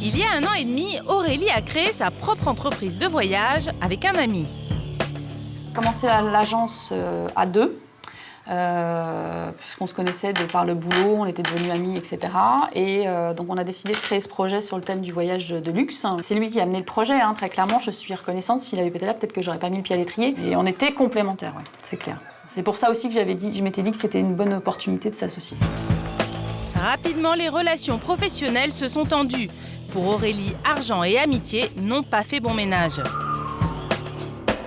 Il y a 1 an et demi, Aurélie a créé sa propre entreprise de voyage avec un ami. J'ai commencé à l'agence à 2, puisqu'on se connaissait de par le boulot, on était devenus amis, etc. Et donc on a décidé de créer ce projet sur le thème du voyage de luxe. C'est lui qui a amené le projet, hein, très clairement. Je suis reconnaissante. S'il avait été là, peut-être que j'aurais pas mis le pied à l'étrier. Et on était complémentaires, ouais, c'est clair. C'est pour ça aussi que je m'étais dit que c'était une bonne opportunité de s'associer. Rapidement, les relations professionnelles se sont tendues. Pour Aurélie, argent et amitié n'ont pas fait bon ménage.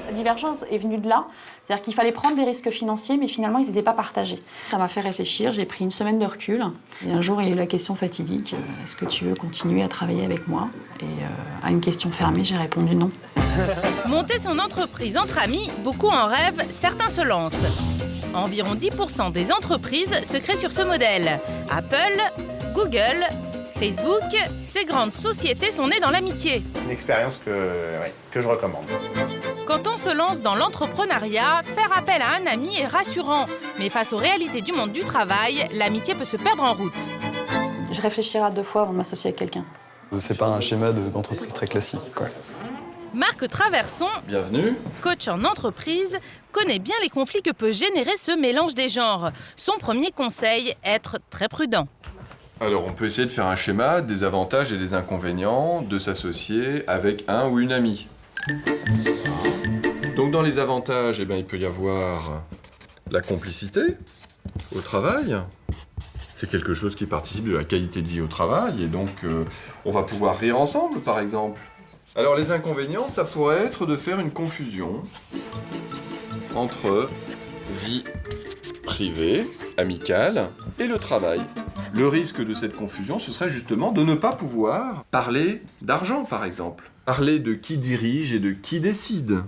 La divergence est venue de là. C'est-à-dire qu'il fallait prendre des risques financiers, mais finalement, ils n'étaient pas partagés. Ça m'a fait réfléchir, j'ai pris une semaine de recul. Et un jour, il y a eu la question fatidique, est-ce que tu veux continuer à travailler avec moi? Et à une question fermée, j'ai répondu non. Monter son entreprise entre amis, beaucoup en rêvent, certains se lancent. Environ 10% des entreprises se créent sur ce modèle. Apple, Google, Facebook, ces grandes sociétés sont nées dans l'amitié. Une expérience que je recommande. Quand on se lance dans l'entrepreneuriat, faire appel à un ami est rassurant. Mais face aux réalités du monde du travail, l'amitié peut se perdre en route. Je réfléchirai à 2 fois avant de m'associer avec quelqu'un. C'est pas un schéma d'entreprise très classique, quoi. Marc Traverson, bienvenue, coach en entreprise, connaît bien les conflits que peut générer ce mélange des genres. Son premier conseil, être très prudent. Alors on peut essayer de faire un schéma des avantages et des inconvénients de s'associer avec un ou une amie. Donc dans les avantages, il peut y avoir la complicité au travail. C'est quelque chose qui participe de la qualité de vie au travail et donc on va pouvoir rire ensemble par exemple. Alors les inconvénients, ça pourrait être de faire une confusion entre vie privée, amicale et le travail. Le risque de cette confusion, ce serait justement de ne pas pouvoir parler d'argent par exemple. Parler de qui dirige et de qui décide.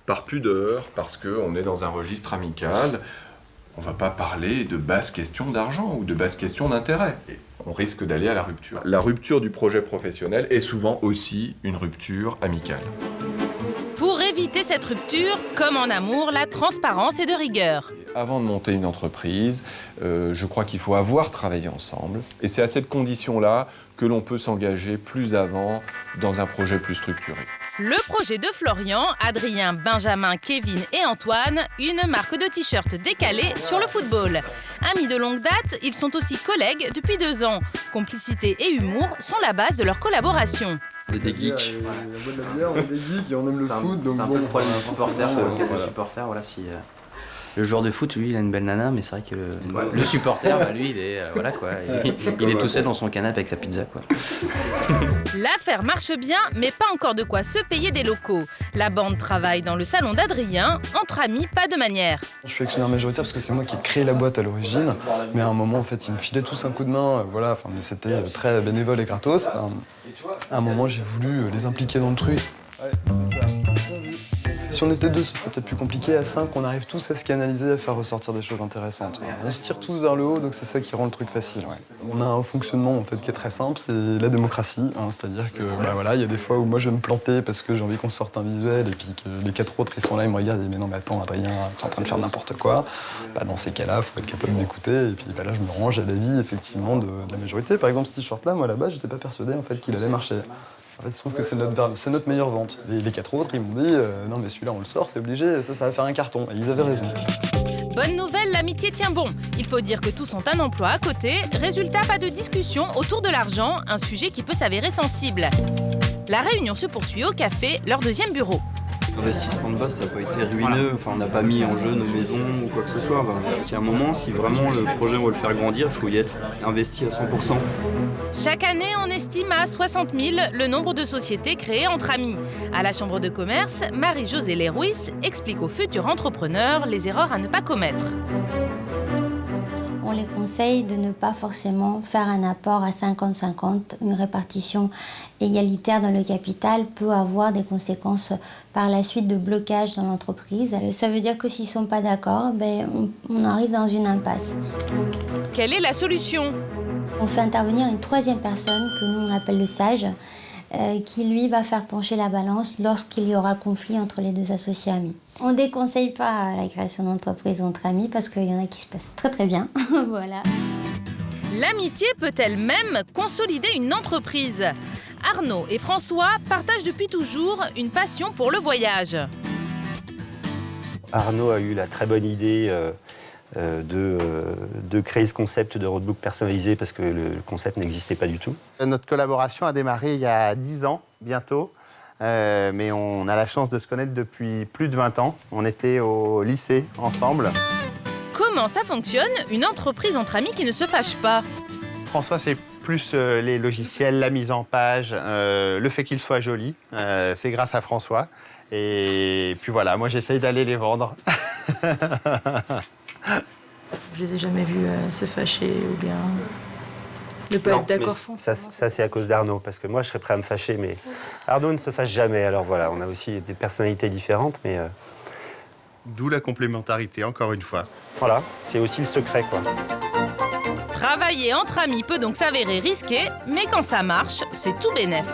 Par pudeur, parce qu'on est dans un registre amical, on ne va pas parler de basses questions d'argent ou de basses questions d'intérêt. Et on risque d'aller à la rupture. La rupture du projet professionnel est souvent aussi une rupture amicale. Pour éviter cette rupture, comme en amour, la transparence est de rigueur. Avant de monter une entreprise, je crois qu'il faut avoir travaillé ensemble. Et c'est à cette condition-là que l'on peut s'engager plus avant dans un projet plus structuré. Le projet de Florian, Adrien, Benjamin, Kevin et Antoine, une marque de t-shirts décalée sur le football. Amis de longue date, ils sont aussi collègues depuis 2 ans. Complicité et humour sont la base de leur collaboration. On est des geeks. On boit de la bière, on est des geeks et on aime le foot. Donc c'est un peu le problème du supporter. Le supporter, voilà, si... Le joueur de foot, lui, il a une belle nana, mais c'est vrai que le supporter, lui, il est, voilà, quoi, il est tout seul dans son canapé avec sa pizza, quoi. L'affaire marche bien, mais pas encore de quoi se payer des locaux. La bande travaille dans le salon d'Adrien, entre amis, pas de manière. Je suis actionnaire majoritaire parce que c'est moi qui ai créé la boîte à l'origine. Mais à un moment, en fait, ils me filaient tous un coup de main. Voilà, mais c'était très bénévole et gratos. À un moment, j'ai voulu les impliquer dans le truc. Ouais, c'est ça. Si on était 2, ce serait peut-être plus compliqué. À 5, on arrive tous à se canaliser, à faire ressortir des choses intéressantes. On se tire tous vers le haut, donc c'est ça qui rend le truc facile. Ouais. On a un fonctionnement en fait qui est très simple, c'est la démocratie. C'est-à-dire que il y a des fois où moi je vais me planter parce que j'ai envie qu'on sorte un visuel et puis que les 4 autres ils sont là, ils me regardent et disent mais non mais attends Adrien, tu es en train de faire n'importe quoi. Dans ces cas-là, il faut être capable d'écouter et puis là je me range à l'avis effectivement de la majorité. Par exemple ce t-shirt-là, moi là-bas, j'étais pas persuadé en fait qu'il allait marcher. En fait, il se trouve que c'est notre meilleure vente. Les 4 autres, ils m'ont dit non mais celui-là on le sort, c'est obligé, ça va faire un carton. Et ils avaient raison. Bonne nouvelle, l'amitié tient bon. Il faut dire que tous ont un emploi à côté. Résultat, pas de discussion autour de l'argent, un sujet qui peut s'avérer sensible. La réunion se poursuit au café, leur 2e bureau. L'investissement de base, ça n'a pas été ruineux. Enfin, on n'a pas mis en jeu nos maisons ou quoi que ce soit. C'est un moment, si vraiment le projet on veut le faire grandir, il faut y être investi à 100%. Chaque année, on estime à 60 000 le nombre de sociétés créées entre amis. À la Chambre de commerce, Marie-Josée Lerouis explique aux futurs entrepreneurs les erreurs à ne pas commettre. On les conseille de ne pas forcément faire un apport à 50-50. Une répartition égalitaire dans le capital peut avoir des conséquences par la suite de blocage dans l'entreprise. Ça veut dire que s'ils ne sont pas d'accord, on arrive dans une impasse. Quelle est la solution ? On fait intervenir une 3e personne que nous on appelle le sage, qui lui va faire pencher la balance lorsqu'il y aura conflit entre les 2 associés amis. On ne déconseille pas la création d'entreprises entre amis parce qu'il y en a qui se passent très très bien. Voilà. L'amitié peut-elle même consolider une entreprise? Arnaud et François partagent depuis toujours une passion pour le voyage. Arnaud a eu la très bonne idée de créer ce concept de roadbook personnalisé parce que le concept n'existait pas du tout. Notre collaboration a démarré il y a 10 ans, bientôt. Mais on a la chance de se connaître depuis plus de 20 ans. On était au lycée ensemble. Comment ça fonctionne, une entreprise entre amis qui ne se fâche pas? François, c'est plus les logiciels, la mise en page, le fait qu'il soit joli. C'est grâce à François. Et puis voilà, moi j'essaye d'aller les vendre. Je les ai jamais vus se fâcher ou bien ne pas être d'accord. Ça c'est à cause d'Arnaud, parce que moi, je serais prêt à me fâcher, mais Arnaud ne se fâche jamais. Alors voilà, on a aussi des personnalités différentes, mais D'où la complémentarité, encore une fois. voilà, c'est aussi le secret, quoi. Travailler entre amis peut donc s'avérer risqué, mais quand ça marche, c'est tout bénef.